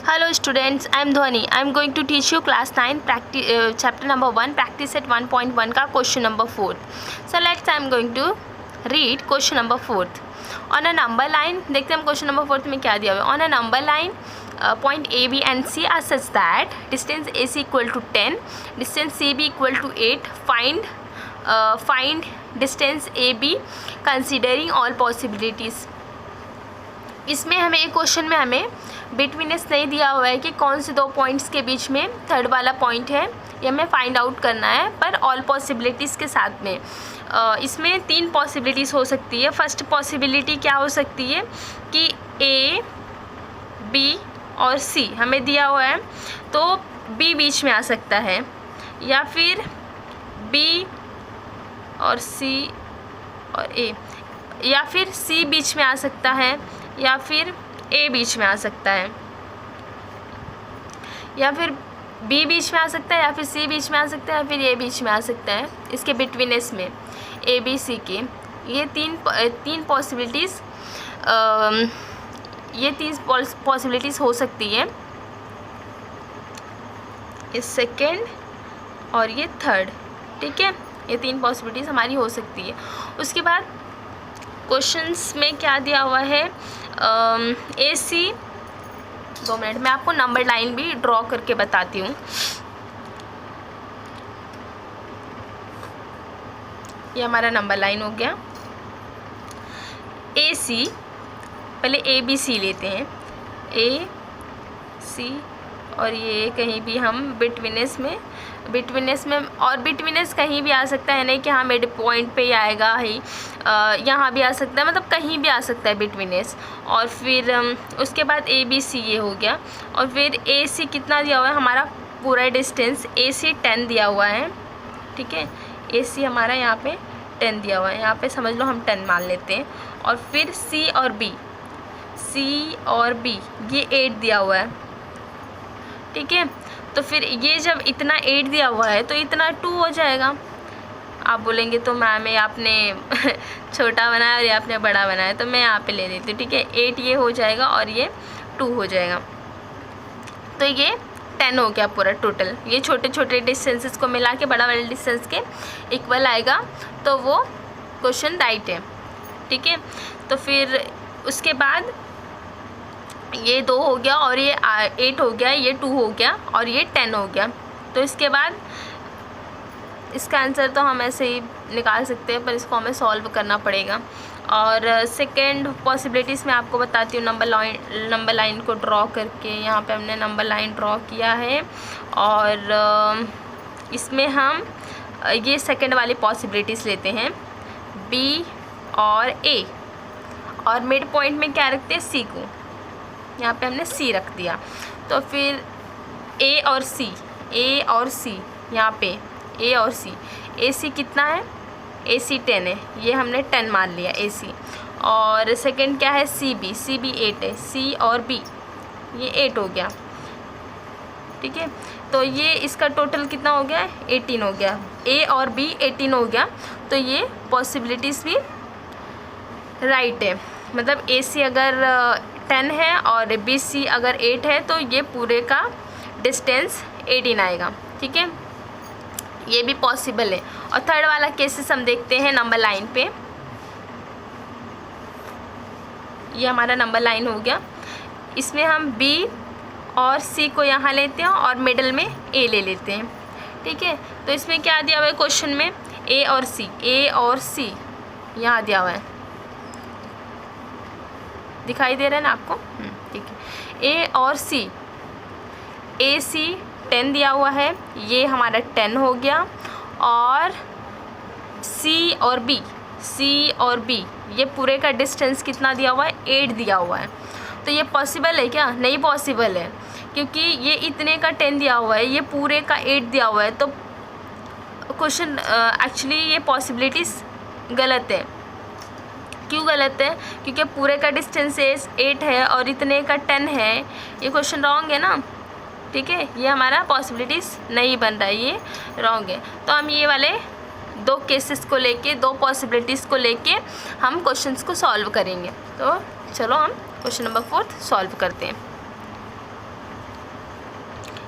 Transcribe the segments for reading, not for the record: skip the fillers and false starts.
Hello students, I am Dhwani. I am going to teach you class 9 chapter number 1 practice at 1.1 का question number 4. So let's I am going to read question number 4. On a number line, देखते हैं हम question number 4 में क्या दिया हुआ है. On a number line, point A, B and C are such that distance AC equal to 10, distance CB equal to 8. Find distance AB considering all possibilities. इसमें हमें एक क्वेश्चन में हमें बिटवीनेस नहीं दिया हुआ है कि कौन से दो पॉइंट्स के बीच में थर्ड वाला पॉइंट है, ये हमें फाइंड आउट करना है, पर ऑल पॉसिबिलिटीज़ के साथ में. इसमें 3 पॉसिबिलिटीज़ हो सकती है. फर्स्ट पॉसिबिलिटी क्या हो सकती है कि A, B और C हमें दिया हुआ है तो B बीच में आ सकता है, या फिर B और C और A, या फिर C बीच में आ सकता है, या फिर A बीच में आ सकता है, या फिर B बीच में आ सकता है, या फिर C बीच में आ सकता है, या फिर A बीच में आ सकता है. इसके बिटवीनेस में A B C के ये तीन पॉसिबिलिटीज़ हो सकती है. ये सेकेंड और ये थर्ड. ठीक है, ये 3 पॉसिबिलिटीज़ हमारी हो सकती है. उसके बाद क्वेश्चंस में क्या दिया हुआ है, AC 2 मिनट मैं आपको नंबर लाइन भी ड्रॉ करके बताती हूँ. ये हमारा नंबर लाइन हो गया. AC, पहले ABC लेते हैं, AC और ये कहीं भी हम बिटवीनेस में और बिटवीनेस कहीं भी आ सकता है, नहीं कि हाँ मिड पॉइंट पे ही आएगा ही, यहाँ भी आ सकता है, मतलब कहीं भी आ सकता है बिटवीनेस. और फिर उसके बाद ABC ये हो गया. और फिर AC कितना दिया हुआ है, हमारा पूरा डिस्टेंस AC 10 दिया हुआ है. ठीक है, AC हमारा यहाँ पे 10 दिया हुआ है, यहाँ पे समझ लो हम 10 मान लेते हैं. और फिर C और B ये 8 दिया हुआ है. ठीक है, तो फिर ये जब इतना 8 दिया हुआ है तो इतना 2 हो जाएगा. आप बोलेंगे तो मैम ये आपने छोटा बनाया और ये आपने बड़ा बनाया, तो मैं यहाँ पे ले लेती हूँ. ठीक है, 8 ये हो जाएगा और ये 2 हो जाएगा, तो ये 10 हो गया पूरा टोटल. ये छोटे छोटे डिस्टेंसेस को मिला के बड़ा वाले डिस्टेंस के इक्वल आएगा, तो वो क्वेश्चन राइट है. ठीक है, तो फिर उसके बाद ये 2 हो गया और ये 8 हो गया, ये 2 हो गया और ये 10 हो गया. तो इसके बाद इसका आंसर तो हम ऐसे ही निकाल सकते हैं, पर इसको हमें सॉल्व करना पड़ेगा. और सेकंड पॉसिबिलिटीज़ मैं आपको बताती हूँ नंबर लाइन को ड्रॉ करके. यहाँ पे हमने नंबर लाइन ड्रॉ किया है और इसमें हम ये सेकंड वाली पॉसिबिलिटीज़ लेते हैं, B और A, और मिड पॉइंट में क्या रखते हैं, C को. यहाँ पे हमने C रख दिया. तो फिर A और C यहाँ पे A और C. AC कितना है, AC 10 है, ये हमने 10 मान लिया AC. और सेकंड क्या है, CB 8 है, C और B ये 8 हो गया. ठीक है, तो ये इसका टोटल कितना हो गया, 18 हो गया. A और B 18 हो गया, तो ये पॉसिबिलिटीज़ भी राइट है. मतलब AC अगर 10 है और BC अगर 8 है तो ये पूरे का डिस्टेंस 18 आएगा. ठीक है, ये भी पॉसिबल है. और थर्ड वाला केसेस हम देखते हैं नंबर लाइन पे. ये हमारा नंबर लाइन हो गया. इसमें हम B और C को यहाँ लेते हैं और मिडल में A ले लेते हैं. ठीक है, तो इसमें क्या दिया हुआ है क्वेश्चन में, A और C यहाँ दिया हुआ है, दिखाई दे रहा है ना आपको. ठीक है, A और C, AC 10 दिया हुआ है, ये हमारा 10 हो गया. और C और B ये पूरे का डिस्टेंस कितना दिया हुआ है, 8 दिया हुआ है. तो ये पॉसिबल है क्या, नहीं पॉसिबल है, क्योंकि ये इतने का 10 दिया हुआ है, ये पूरे का 8 दिया हुआ है. तो क्वेश्चन एक्चुअली ये पॉसिबिलिटीज़ गलत है. क्यों गलत है, क्योंकि पूरे का डिस्टेंस 8 है और इतने का 10 है, ये क्वेश्चन रॉन्ग है ना. ठीक है, ये हमारा पॉसिबिलिटीज़ नहीं बन रहा है, ये रॉन्ग है. तो हम ये वाले 2 केसेस को लेके, 2 पॉसिबिलिटीज़ को लेके हम क्वेश्चंस को सॉल्व करेंगे. तो चलो हम क्वेश्चन नंबर 4 सॉल्व करते हैं.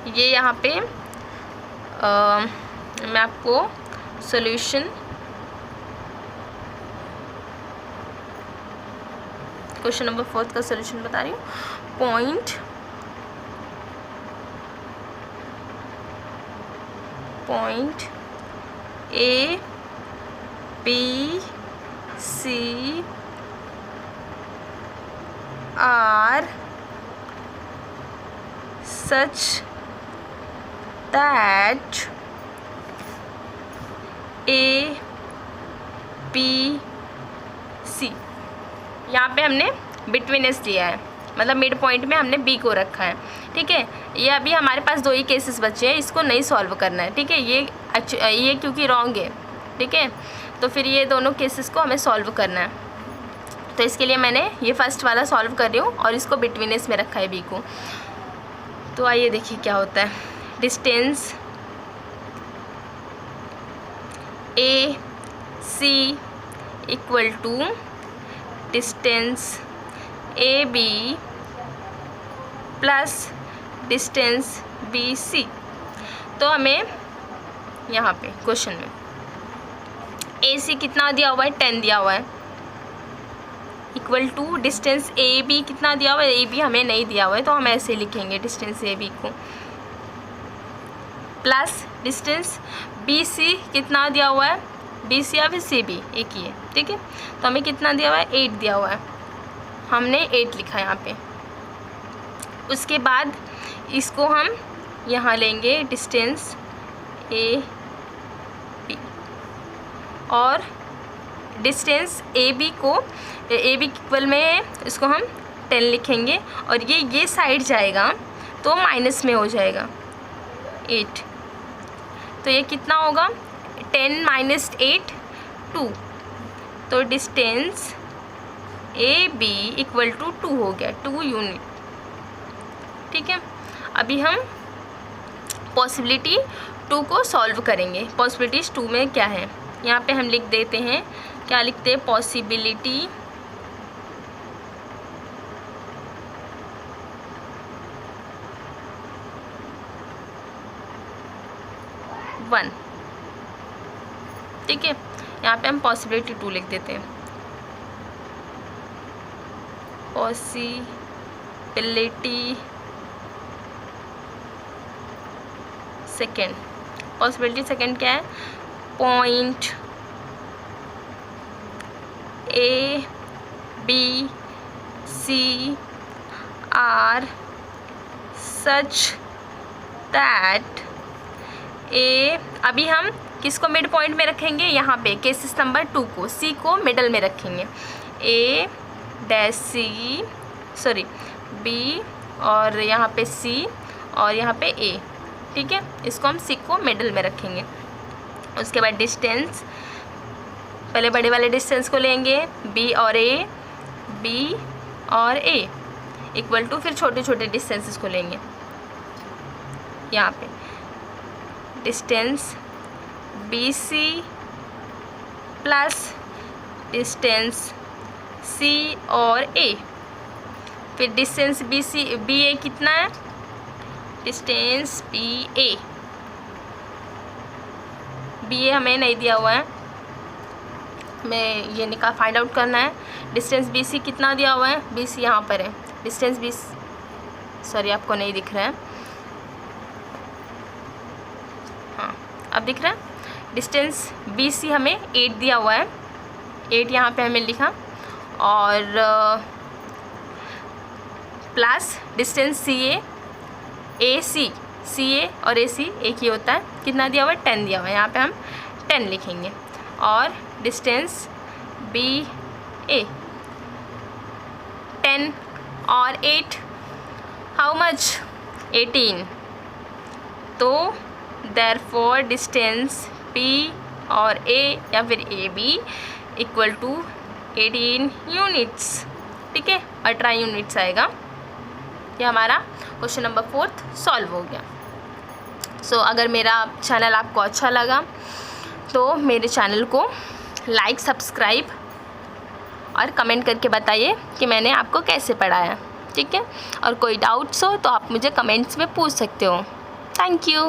ये यहाँ पे मैं आपको सॉल्यूशन क्वेश्चन नंबर 4 का सॉल्यूशन बता रही हूँ। Point A B C are such that A B C, यहाँ पे हमने बिटवीन एस दिया है, मतलब मिड पॉइंट में हमने बी को रखा है। ठीक है, ये अभी हमारे पास 2 ही केसेस बचे हैं, इसको नहीं सॉल्व करना है। ठीक है, ये क्योंकि रॉन्ग है। ठीक है, तो फिर ये दोनों केसेस को हमें सॉल्व करना है। तो इसके लिए मैंने ये फर्स्ट वाला सॉल्व कर रही हूँ और इसको बिटवीन एस में रखा है बी को। तो आइए देखिए क्या होता है। Distance A C equal to distance A B plus distance B C. तो हमें यहाँ पे क्वेश्चन में ए सी कितना दिया हुआ है, 10 दिया हुआ है, equal to distance A B कितना दिया हुआ है, ए बी हमें नहीं दिया हुआ है, तो हम ऐसे लिखेंगे डिस्टेंस ए बी को, प्लस डिस्टेंस बी सी कितना दिया हुआ है, बी सी या फिर सी बी एक ही है। ठीक है, तो हमें कितना दिया हुआ है, 8 दिया हुआ है, हमने 8 लिखा है यहाँ पे। उसके बाद इसको हम यहाँ लेंगे डिस्टेंस ए बी, और डिस्टेंस ए बी को ए बी इक्वल में है, इसको हम 10 लिखेंगे, और ये साइड जाएगा तो माइनस में हो जाएगा 8। तो ये कितना होगा, 10 माइनस 8 2। तो distance A B equal to 2 हो गया, 2 यूनिट। ठीक है, अभी हम पॉसिबिलिटी 2 को सॉल्व करेंगे। पॉसिबिलिटीज़ 2 में क्या है, यहाँ पे हम लिख देते हैं, क्या लिखते हैं, पॉसिबिलिटी 1। ठीक है, यहाँ पे हम पॉसिबिलिटी 2 लिख देते हैं। पॉसिबिलिटी सेकेंड, पॉसिबिलिटी सेकेंड क्या है, point A B C are such that A, अभी हम किसको मिड पॉइंट में रखेंगे, यहाँ पे केसेस नंबर 2 को, सी को मिडल में रखेंगे, ए डैश सी सॉरी बी, और यहाँ पे सी और यहाँ पे ए। ठीक है, इसको हम सी को मिडल में रखेंगे। उसके बाद डिस्टेंस, पहले बड़े वाले डिस्टेंस को लेंगे, बी और ए, बी और ए इक्वल टू, फिर छोटे छोटे डिस्टेंसेस को लेंगे। यहाँ पे distance B C plus distance C और ए, फिर distance B C B A कितना है, डिस्टेंस बी ए हमें नहीं दिया हुआ है, हमें ये निकाल फाइंड आउट करना है। डिस्टेंस बी सी कितना दिया हुआ है, बी सी यहाँ पर है, डिस्टेंस बी सॉरी आपको नहीं दिख रहा है, हाँ अब दिख रहा है। डिस्टेंस बी सी हमें 8 दिया हुआ है, 8 यहाँ पे हमें लिखा, और प्लस डिस्टेंस सी ए और ए सी एक ही होता है, कितना दिया हुआ है, 10 दिया हुआ है, यहाँ पे हम 10 लिखेंगे, और डिस्टेंस बी ए 10 और 8 हाउ मच, 18। तो देयरफॉर डिस्टेंस बी और ए या फिर A B equal to 18 units. ठीक है, 18 यूनिट्स आएगा। ये हमारा क्वेश्चन नंबर 4 सॉल्व हो गया। सो अगर मेरा चैनल आपको अच्छा लगा तो मेरे चैनल को लाइक, सब्सक्राइब और कमेंट करके बताइए कि मैंने आपको कैसे पढ़ाया। ठीक है, और कोई डाउट्स हो तो आप मुझे कमेंट्स में पूछ सकते हो। Thank you.